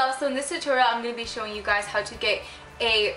love, so in this tutorial I'm going to be showing you guys how to get a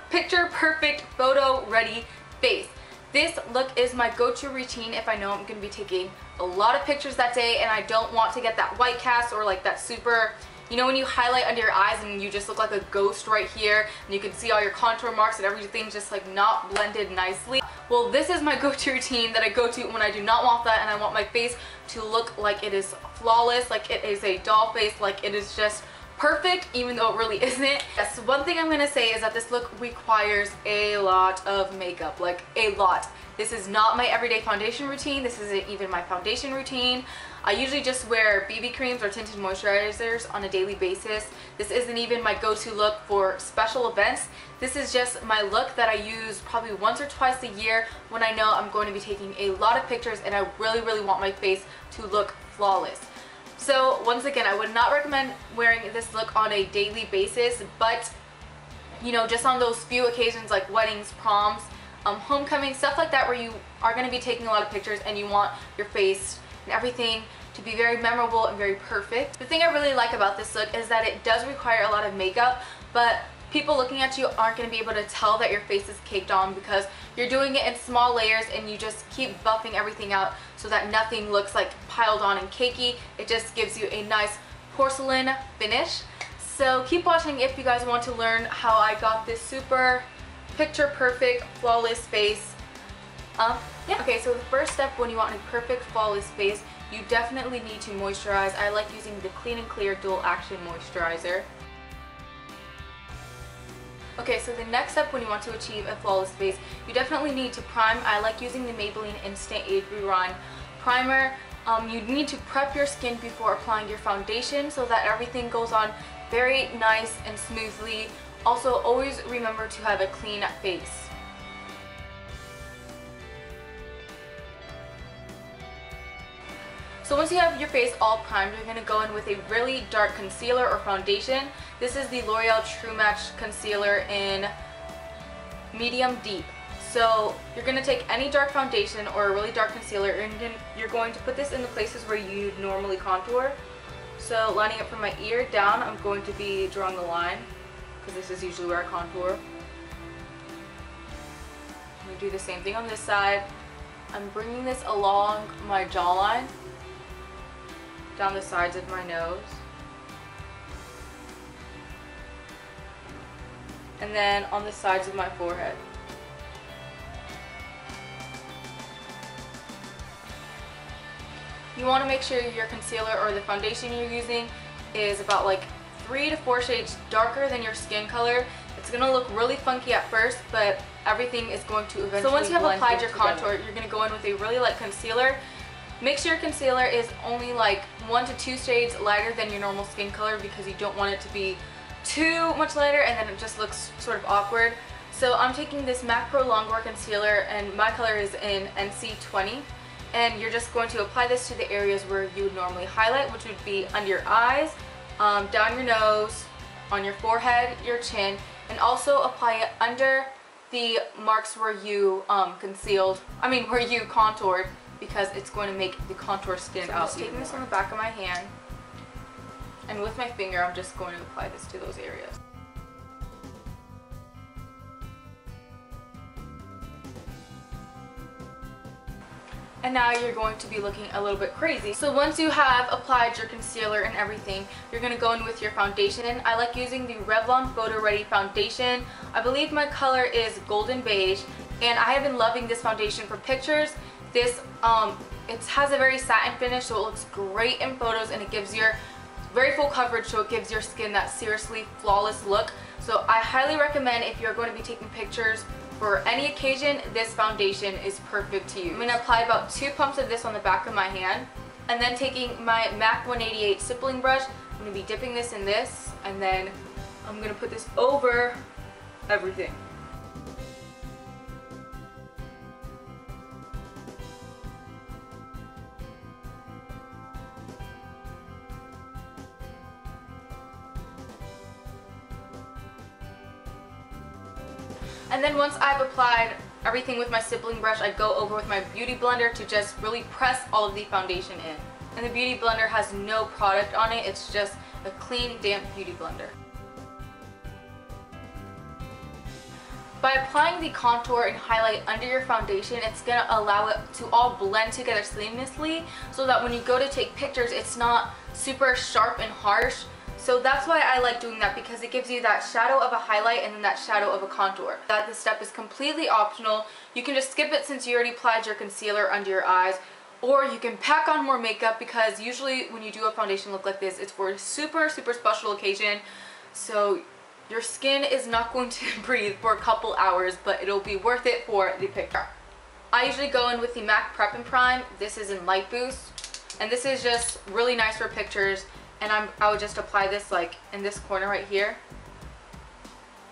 picture perfect photo ready face. This look is my go-to routine if I know I'm going to be taking a lot of pictures that day and I don't want to get that white cast or like that super, you know, when you highlight under your eyes and you just look like a ghost right here and you can see all your contour marks and everything just like not blended nicely. Well, this is my go-to routine that I go to when I do not want that and I want my face to look like it is flawless, like it is a doll face, like it is just perfect, even though it really isn't. Yes, one thing I'm gonna say is that this look requires a lot of makeup, like a lot. This is not my everyday foundation routine. This isn't even my foundation routine. I usually just wear BB creams or tinted moisturizers on a daily basis. This isn't even my go-to look for special events. This is just my look that I use probably once or twice a year when I know I'm going to be taking a lot of pictures and I really want my face to look flawless. So once again, I would not recommend wearing this look on a daily basis, but you know, just on those few occasions like weddings, proms, homecoming, stuff like that where you are going to be taking a lot of pictures and you want your face and everything to be very memorable and very perfect. The thing I really like about this look is that it does require a lot of makeup, but people looking at you aren't going to be able to tell that your face is caked on because you're doing it in small layers and you just keep buffing everything out so that nothing looks like piled on and cakey. It just gives you a nice porcelain finish. So keep watching if you guys want to learn how I got this super picture perfect flawless face. Yeah. Okay, so the first step when you want a perfect flawless face, you definitely need to moisturize. I like using the Clean and Clear Dual Action Moisturizer. Okay, so the next step when you want to achieve a flawless face, you definitely need to prime. I like using the Maybelline Instant Age Rewind Primer. You need to prep your skin before applying your foundation so that everything goes on very nice and smoothly. Also, always remember to have a clean face. So once you have your face all primed, you're going to go in with a really dark concealer or foundation. This is the L'Oreal True Match Concealer in Medium Deep. So you're going to take any dark foundation or a really dark concealer and you're going to put this in the places where you normally contour. So lining up from my ear down, I'm going to be drawing a line because this is usually where I contour. I'm going to do the same thing on this side. I'm bringing this along my jawline, down the sides of my nose, and then on the sides of my forehead. You want to make sure your concealer or the foundation you're using is about like 3 to 4 shades darker than your skin color. It's going to look really funky at first, but everything is going to eventually blend. So once you have applied your contour, you're going to go in with a really light concealer. Make sure your concealer is only like 1 to 2 shades lighter than your normal skin color because you don't want it to be too much lighter and then it just looks sort of awkward. So I'm taking this MAC Pro Longwear concealer and my color is in NC20, and you're just going to apply this to the areas where you would normally highlight, which would be under your eyes, down your nose, on your forehead, your chin, and also apply it under the marks where you where you contoured, because it's going to make the contour stand out. I'm just taking this on the back of my hand, and with my finger I'm just going to apply this to those areas. And now you're going to be looking a little bit crazy. So once you have applied your concealer and everything, you're going to go in with your foundation. I like using the Revlon Photo Ready Foundation. I believe my color is Golden Beige, and I have been loving this foundation for pictures. This it has a very satin finish, so it looks great in photos and it gives your very full coverage, so it gives your skin that seriously flawless look. So I highly recommend, if you're going to be taking pictures for any occasion, this foundation is perfect to use. I'm going to apply about 2 pumps of this on the back of my hand, and then taking my MAC 188 stippling brush, I'm going to be dipping this in this, and then I'm going to put this over everything. And then once I've applied everything with my stippling brush, I go over with my beauty blender to just really press all of the foundation in. And the beauty blender has no product on it, it's just a clean, damp beauty blender. By applying the contour and highlight under your foundation, it's going to allow it to all blend together seamlessly so that when you go to take pictures, it's not super sharp and harsh. So that's why I like doing that, because it gives you that shadow of a highlight and then that shadow of a contour. That this step is completely optional. You can just skip it since you already applied your concealer under your eyes, or you can pack on more makeup, because usually when you do a foundation look like this, it's for a super special occasion. So your skin is not going to breathe for a couple hours, but it'll be worth it for the picture. I usually go in with the MAC Prep and Prime. This is in Light Boost, and this is just really nice for pictures. And I would just apply this like in this corner right here,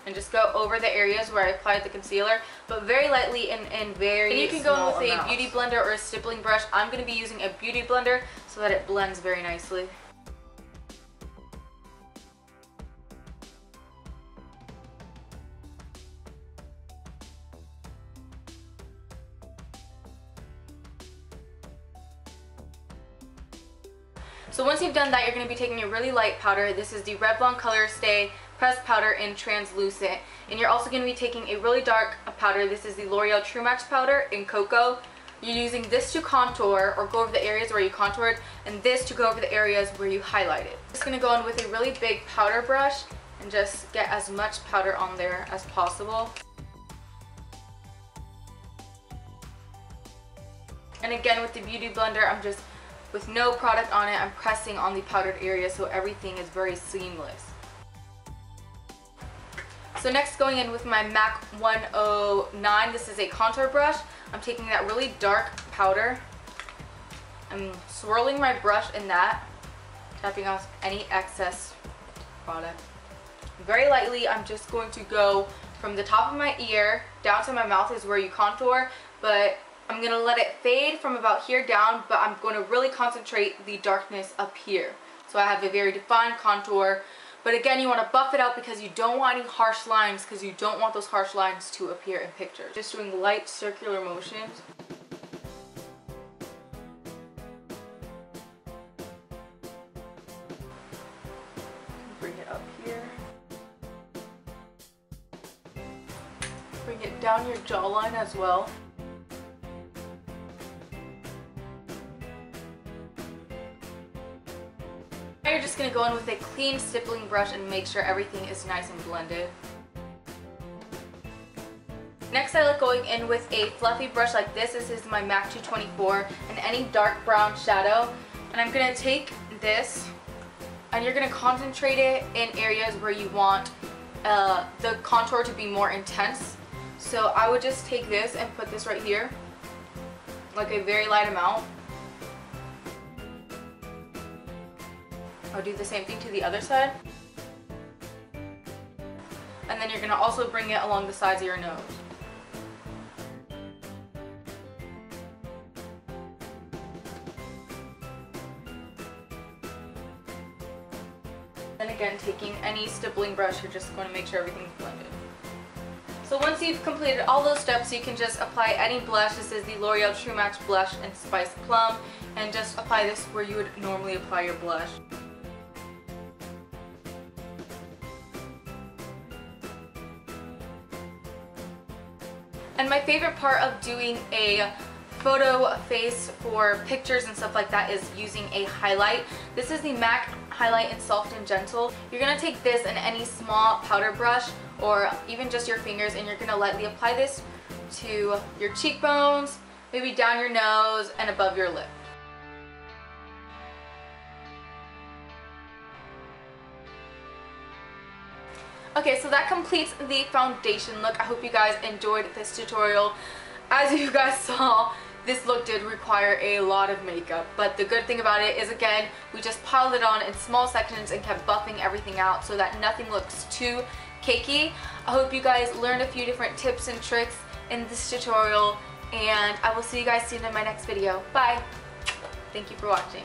and just go over the areas where I applied the concealer, but very lightly and very. And you can go in with a beauty blender or a stippling brush. I'm going to be using a beauty blender so that it blends very nicely. So once you've done that, you're going to be taking a really light powder. This is the Revlon Color Stay Pressed Powder in Translucent. And you're also going to be taking a really dark powder. This is the L'Oreal True Match Powder in Cocoa. You're using this to contour or go over the areas where you contoured, and this to go over the areas where you highlighted. Just going to go in with a really big powder brush and just get as much powder on there as possible. And again, with the beauty blender, I'm just, with no product on it, I'm pressing on the powdered area so everything is very seamless. So next, going in with my MAC 109, this is a contour brush. I'm taking that really dark powder. I'm swirling my brush in that, tapping off any excess product. Very lightly, I'm just going to go from the top of my ear down to my mouth is where you contour, but I'm going to let it fade from about here down, but I'm going to really concentrate the darkness up here. So I have a very defined contour. But again, you want to buff it out because you don't want any harsh lines, because you don't want those harsh lines to appear in pictures. Just doing light circular motions. Bring it up here. Bring it down your jawline as well. You're just going to go in with a clean stippling brush and make sure everything is nice and blended. Next, I like going in with a fluffy brush like this. This is my MAC 224 and any dark brown shadow. And I'm going to take this and you're going to concentrate it in areas where you want the contour to be more intense. So I would just take this and put this right here, like a very light amount. I'll do the same thing to the other side. And then you're going to also bring it along the sides of your nose. And again, taking any stippling brush, you're just going to make sure everything's blended. So once you've completed all those steps, you can just apply any blush. This is the L'Oreal True Match Blush in Spice Plum, and just apply this where you would normally apply your blush. And my favorite part of doing a photo face for pictures and stuff like that is using a highlight. This is the MAC Highlight in Soft and Gentle. You're going to take this and any small powder brush or even just your fingers, and you're going to lightly apply this to your cheekbones, maybe down your nose and above your lip. Okay, so that completes the foundation look. I hope you guys enjoyed this tutorial. As you guys saw, this look did require a lot of makeup, but the good thing about it is, again, we just piled it on in small sections and kept buffing everything out so that nothing looks too cakey. I hope you guys learned a few different tips and tricks in this tutorial, and I will see you guys soon in my next video. Bye! Thank you for watching.